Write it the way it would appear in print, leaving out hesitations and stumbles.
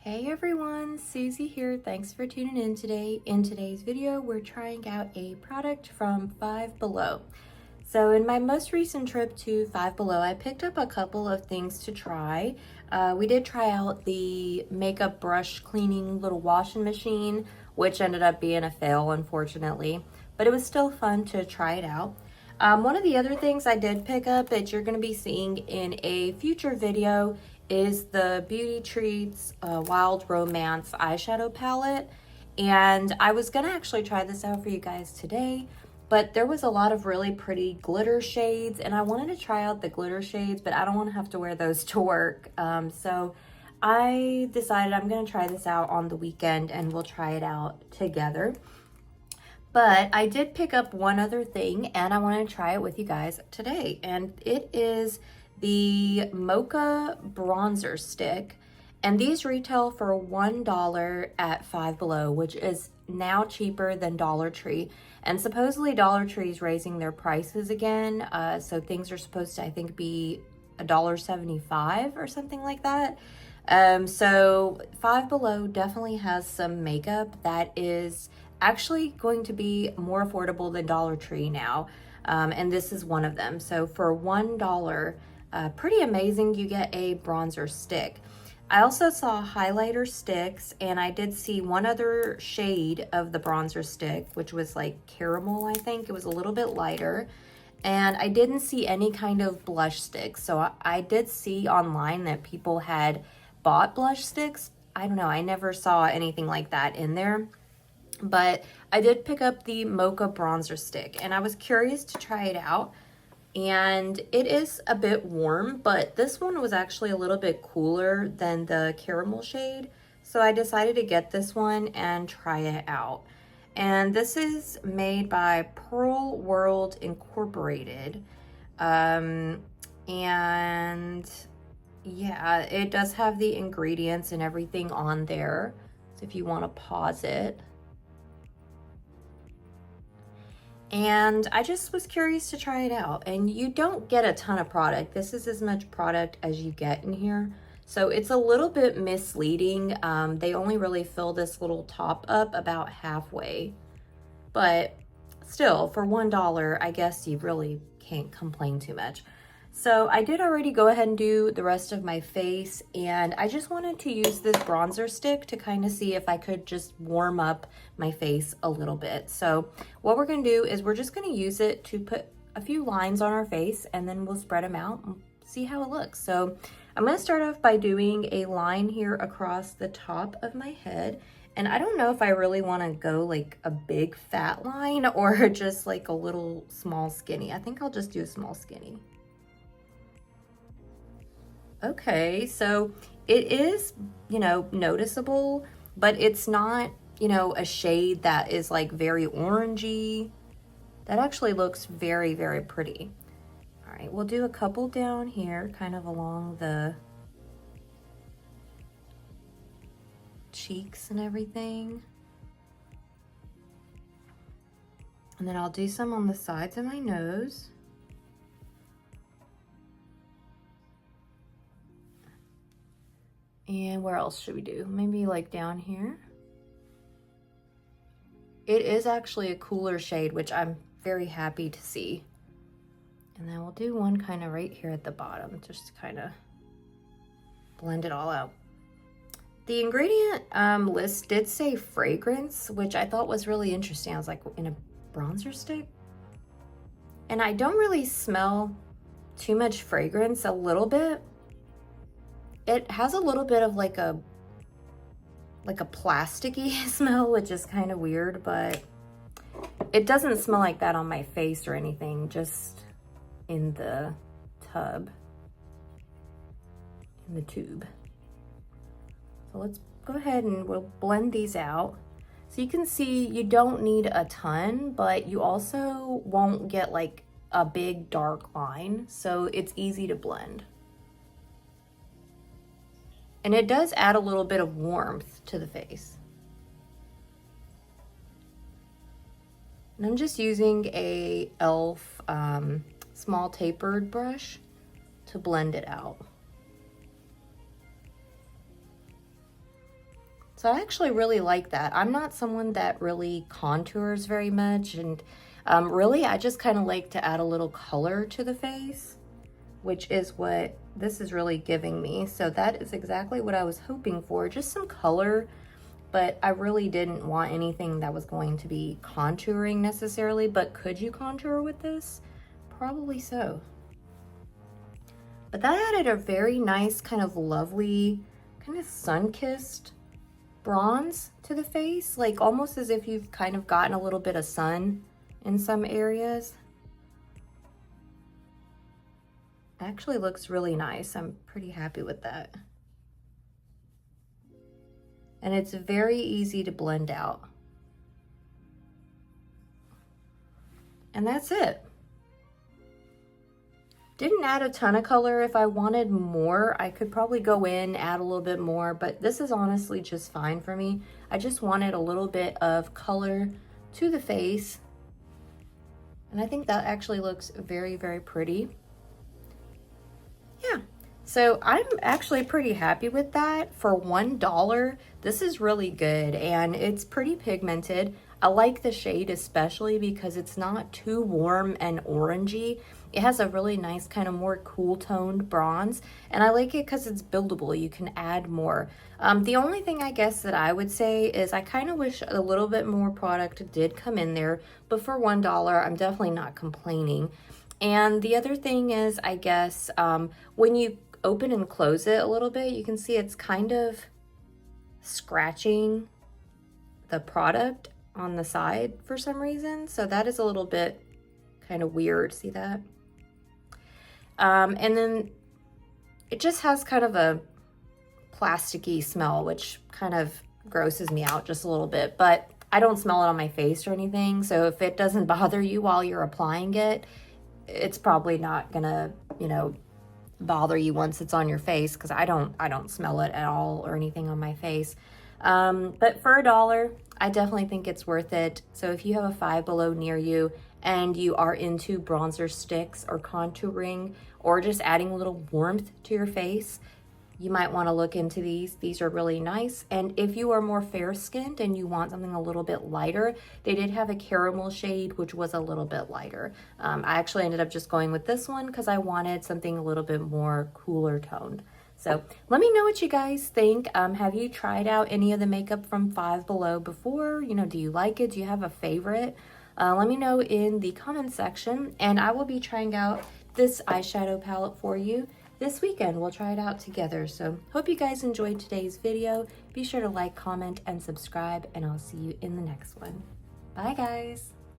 Hey everyone, Susie here. Thanks for tuning in today. In today's video, we're trying out a product from Five Below. So in my most recent trip to Five Below, I picked up a couple of things to try. We did try out the makeup brush cleaning little washing machine, which ended up being a fail, unfortunately, but it was still fun to try it out. One of the other things I did pick up that you're going to be seeing in a future video is the Beauty Treats Wild Romance eyeshadow palette. And I was going to actually try this out for you guys today, but there was a lot of really pretty glitter shades, and I wanted to try out the glitter shades, but I don't want to have to wear those to work. So I decided I'm going to try this out on the weekend, and we'll try it out together. But I did pick up one other thing, and I want to try it with you guys today, and it is the Mocha Bronzer Stick. And these retail for $1 at Five Below, which is now cheaper than Dollar Tree. And supposedly Dollar Tree is raising their prices again. So things are supposed to, I think, be $1.75 or something like that. So Five Below definitely has some makeup that is actually going to be more affordable than Dollar Tree now. And this is one of them. So for $1, pretty amazing, you get a bronzer stick. I also saw highlighter sticks, and I did see one other shade of the bronzer stick, which was like caramel, I think. It was a little bit lighter. And I didn't see any kind of blush sticks. So I did see online that people had bought blush sticks. I don't know, I never saw anything like that in there. But I did pick up the Mocha Bronzer Stick, and I was curious to try it out. And it is a bit warm, but this one was actually a little bit cooler than the caramel shade. So I decided to get this one and try it out. And this is made by Pearl World Incorporated. And yeah, it does have the ingredients and everything on there. So if you want to pause it. And I just was curious to try it out, and you don't get a ton of product. This is as much product as you get in here. So it's a little bit misleading. They only really fill this little top up about halfway, but still for $1, I guess you really can't complain too much. So I did already go ahead and do the rest of my face, and I just wanted to use this bronzer stick to kind of see if I could just warm up my face a little bit. So what we're going to do is we're just going to use it to put a few lines on our face, and then we'll spread them out and see how it looks. So I'm going to start off by doing a line here across the top of my head. And I don't know if I really want to go like a big fat line or just like a little small skinny. I think I'll just do a small skinny. Okay, so it is, noticeable, but it's not, a shade that is like very orangey. That actually looks very, very pretty. All right, we'll do a couple down here, kind of along the cheeks and everything. And then I'll do some on the sides of my nose. And where else should we do? Maybe like down here. It is actually a cooler shade, which I'm very happy to see. And then we'll do one kind of right here at the bottom, just to kind of blend it all out. The ingredient list did say fragrance, which I thought was really interesting. I was like, in a bronzer stick? And I don't really smell too much fragrance, a little bit. It has a little bit of like a plasticky smell, which is kind of weird, but it doesn't smell like that on my face or anything, just in the tube. So let's go ahead and we'll blend these out. So you can see you don't need a ton, but you also won't get like a big dark line, so it's easy to blend. And it does add a little bit of warmth to the face. And I'm just using a e.l.f. Small tapered brush to blend it out. So I actually really like that. I'm not someone that really contours very much, and really I just kind of like to add a little color to the face, which is what this is really giving me. So that is exactly what I was hoping for, just some color, but I really didn't want anything that was going to be contouring necessarily. But could you contour with this? Probably so. But that added a very nice kind of lovely, kind of sun-kissed bronze to the face, like almost as if you've kind of gotten a little bit of sun in some areas. Actually looks really nice. I'm pretty happy with that. And it's very easy to blend out. And that's it. Didn't add a ton of color. If I wanted more, I could probably go in, add a little bit more, but this is honestly just fine for me. I just wanted a little bit of color to the face. And I think that actually looks very, very pretty. Yeah, so I'm actually pretty happy with that. For $1, this is really good, and it's pretty pigmented. I like the shade especially because it's not too warm and orangey. It has a really nice kind of more cool toned bronze, and I like it because it's buildable. You can add more. The only thing I guess that I would say is I kind of wish a little bit more product did come in there, but for $1, I'm definitely not complaining. And the other thing is, I guess, when you open and close it a little bit, you can see it's kind of scratching the product on the side for some reason. So that is a little bit kind of weird. See that? And then it just has kind of a plasticky smell, which kind of grosses me out just a little bit, but I don't smell it on my face or anything. So if it doesn't bother you while you're applying it, it's probably not gonna, you know, bother you once it's on your face, because I don't smell it at all or anything on my face. But for $1, I definitely think it's worth it. So if you have a Five Below near you and you are into bronzer sticks or contouring or just adding a little warmth to your face, you might want to look into these. These are really nice. And if you are more fair skinned and you want something a little bit lighter, they did have a caramel shade, which was a little bit lighter. I actually ended up just going with this one because I wanted something a little bit more cooler toned. So let me know what you guys think. Have you tried out any of the makeup from Five Below before? You know, do you like it? Do you have a favorite? Let me know in the comments section, and I will be trying out this eyeshadow palette for you this weekend. We'll try it out together. So hope you guys enjoyed today's video. Be sure to like, comment, and subscribe, and I'll see you in the next one. Bye guys.